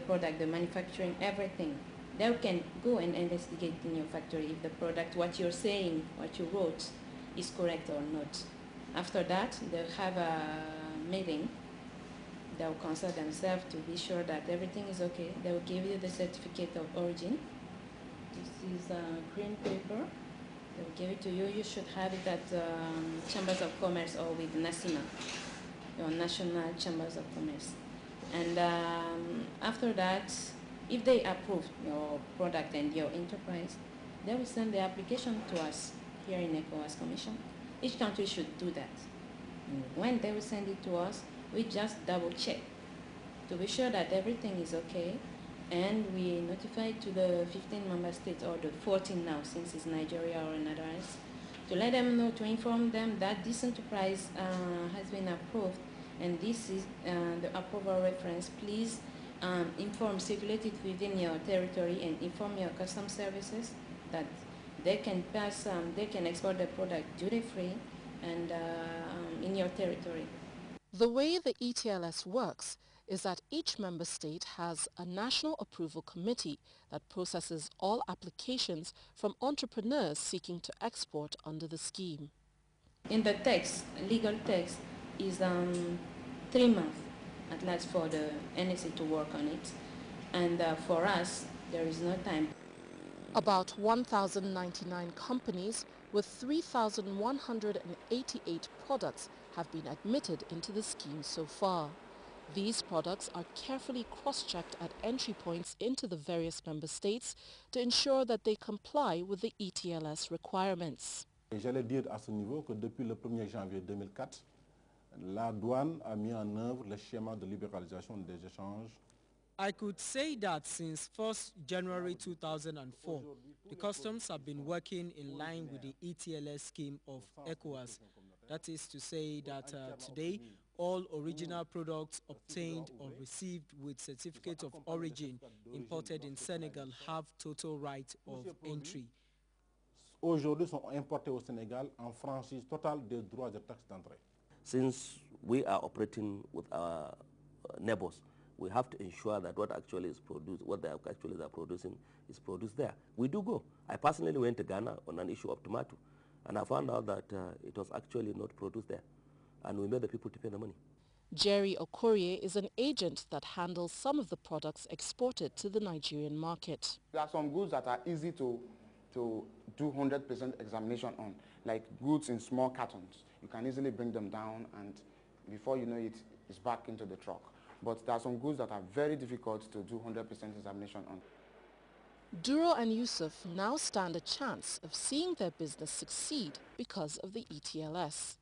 product, the manufacturing, everything. They can go and investigate in your factory if the product, what you're saying, what you wrote, is correct or not. After that, they'll have a meeting. They'll consult themselves to be sure that everything is okay. They will give you the certificate of origin. This is a green paper. They will give it to you. You should have it at Chambers of Commerce or with NACIMA, your National Chambers of Commerce. And after that, if they approve your product and your enterprise, they will send the application to us here in ECOWAS Commission. Each country should do that. And when they will send it to us, we just double check to be sure that everything is okay, and we notify to the 15 member states, or the 14 now since it's Nigeria or another else, to let them know, to inform them that this enterprise has been approved, and this is the approval reference. Please inform, circulate it within your territory, and inform your customs services that they can pass, they can export the product duty-free and in your territory. The way the ETLS works is that each member state has a national approval committee that processes all applications from entrepreneurs seeking to export under the scheme. In the text, legal text, is 3 months at last for the NSA to work on it, and for us there is no time. About 1,099 companies with 3,188 products have been admitted into the scheme so far. These products are carefully cross-checked at entry points into the various member states to ensure that they comply with the ETLS requirements. J'allais dire à ce niveau que depuis le 1er janvier 2004, la douane a mis en œuvre le schéma de libéralisation des échanges. I could say that since 1st January 2004, the customs have been working in line with the ETLS scheme of ECOWAS. That is to say that today, all original products obtained or received with certificate of origin imported in Senegal have total right of entry. Aujourd'hui sont importés au Sénégal en franchise totale des droits de taxe d'entrée. Since we are operating with our neighbors, we have to ensure that what actually is produced, what they actually are producing is produced there. We do go. I personally went to Ghana on an issue of tomato, and I found out that it was actually not produced there, and we made the people to pay the money. Jerry Okorie is an agent that handles some of the products exported to the Nigerian market. There are some goods that are easy to do 100% examination on, like goods in small cartons. You can easily bring them down, and before you know it, it's back into the truck. But there are some goods that are very difficult to do 100% examination on. Duro and Yusuf now stand a chance of seeing their business succeed because of the ETLS.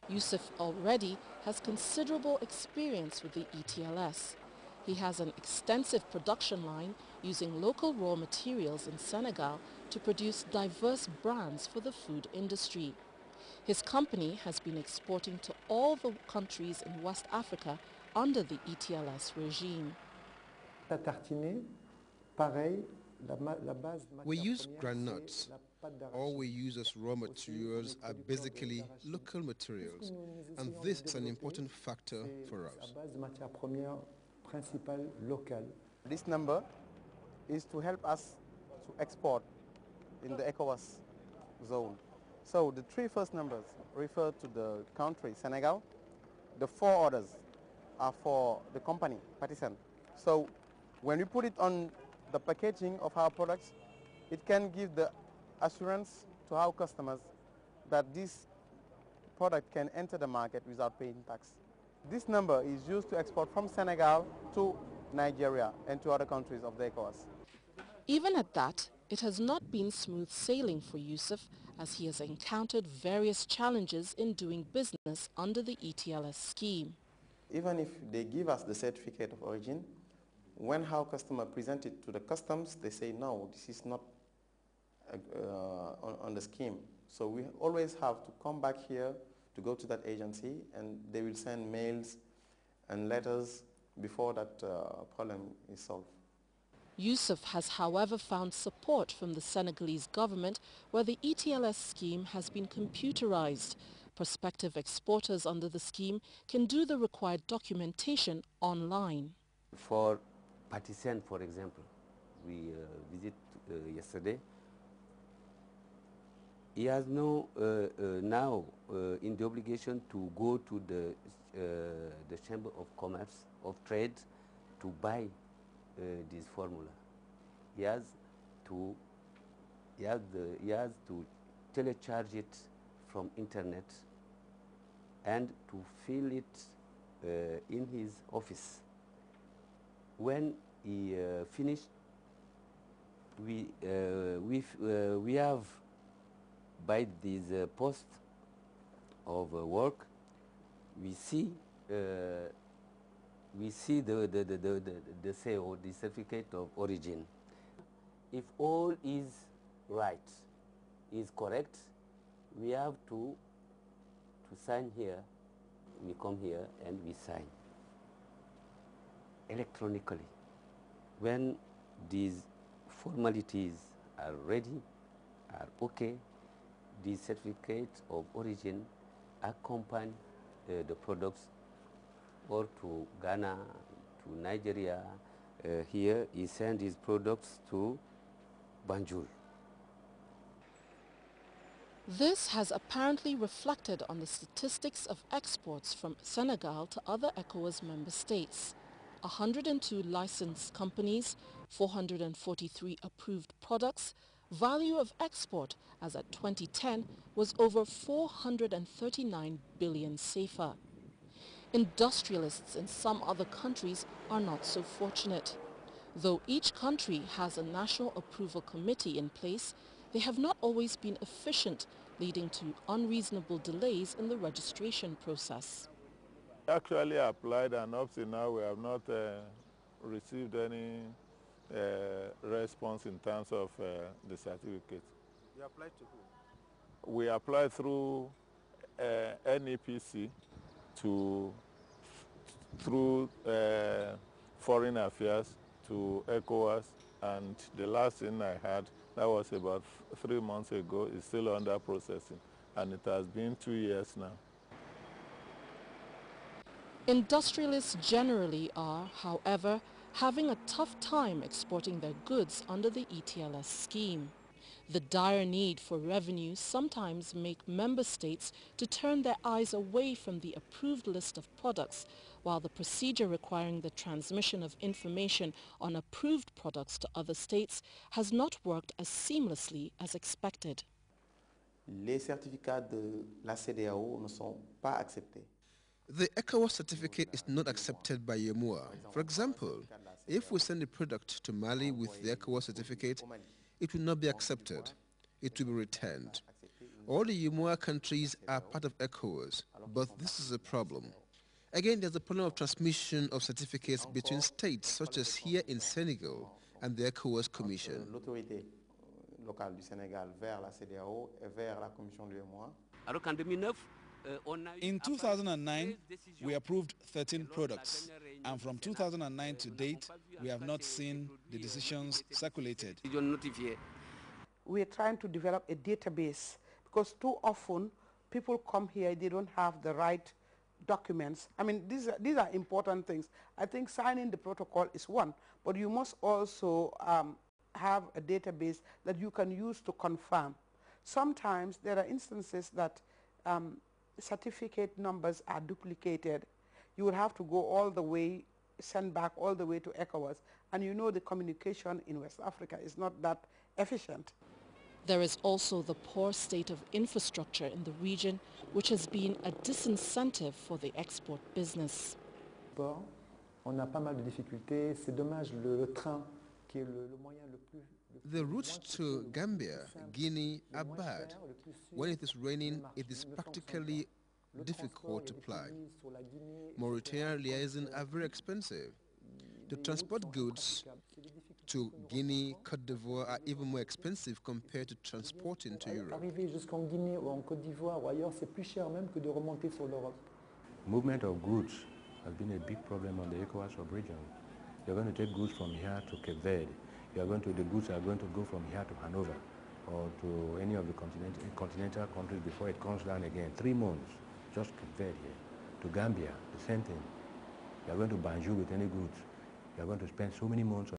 Yusuf already has considerable experience with the ETLS. He has an extensive production line using local raw materials in Senegal to produce diverse brands for the food industry. His company has been exporting to all the countries in West Africa under the ETLS regime. We use groundnuts. All we use as raw materials are basically local materials, and this is an important factor for us. This number is to help us to export in the ECOWAS zone. So the 3 first numbers refer to the country, Senegal. The 4 others are for the company, Partisan. So when we put it on the packaging of our products, it can give the assurance to our customers that this product can enter the market without paying tax. This number is used to export from Senegal to Nigeria and to other countries of the ECOWAS. Even at that, it has not been smooth sailing for Yusuf, as he has encountered various challenges in doing business under the ETLS scheme. Even if they give us the certificate of origin, when our customer present it to the customs, they say, no, this is not on the scheme. So we always have to come back here to go to that agency, and they will send mails and letters before that problem is solved. Yusuf has, however, found support from the Senegalese government, where the ETLS scheme has been computerized. Prospective exporters under the scheme can do the required documentation online. For Patisen, for example, we visited yesterday. He has no now in the obligation to go to the Chamber of Commerce of Trade to buy this formula. He has to telecharge it from internet and to fill it in his office. When he finished, we have by this post of work, we see the CO, the certificate of origin. If all is right, is correct, we have to sign here. We come here and we sign electronically. When these formalities are ready, are okay, the certificate of origin accompany the products or to Ghana, to Nigeria. Here he sends his products to Banjul. This has apparently reflected on the statistics of exports from Senegal to other ECOWAS member states. 102 licensed companies, 443 approved products. Value of export as at 2010 was over 439 billion CFA. Industrialists in some other countries are not so fortunate. Though each country has a national approval committee in place, they have not always been efficient, leading to unreasonable delays in the registration process. Actually applied, and up to now we have not received any response in terms of the certificate. You applied to who? We applied through NEPC through Foreign Affairs to ECOWAS, and the last thing I had, that was about 3 months ago, is still under processing, and it has been 2 years now. Industrialists generally are, however, having a tough time exporting their goods under the ETLS scheme. The dire need for revenue sometimes make member states to turn their eyes away from the approved list of products, while the procedure requiring the transmission of information on approved products to other states has not worked as seamlessly as expected. Les certificats de la CEDEAO ne sont pas acceptés. The ECOWAS certificate is not accepted by UEMOA. For example, if we send a product to Mali with the ECOWAS certificate, it will not be accepted. It will be returned. All the UEMOA countries are part of ECOWAS, but this is a problem. Again, there's a problem of transmission of certificates between states, such as here in Senegal and the ECOWAS Commission. L'autorité locale du Sénégal vers la CEDEAO et vers la Commission de l'UEMOA. In 2009, we approved 13 products, and from 2009 to date, we have not seen the decisions circulated. We are trying to develop a database because too often people come here, they don't have the right documents. I mean, these are important things. I think signing the protocol is one, but you must also have a database that you can use to confirm. Sometimes there are instances that certificate numbers are duplicated. You would have to go all the way, send back all the way to ECOWAS, and you know the communication in West Africa is not that efficient. There is also the poor state of infrastructure in the region, which has been a disincentive for the export business. On a pas mal de difficultés. C'est dommage, le train qui est le moyen le plus... The routes to Gambia, Guinea are bad. When it is raining, it is practically difficult to fly. Mauritania liaison are very expensive. To transport goods to Guinea, Côte d'Ivoire are even more expensive compared to transporting to Europe. Arriver jusqu'en Guinée ou en Côte d'Ivoire ou ailleurs, c'est plus cher même que de remonter sur l'Europe. Movement of goods has been a big problem on the ECOWAS sub-region. You're going to take goods from here to Cape Verde. The goods are going to go from here to Hanover or to any of the continental countries before it comes down again. 3 months, just Cape Verde here. To Gambia, the same thing. You are going to Banjul with any goods. You are going to spend so many months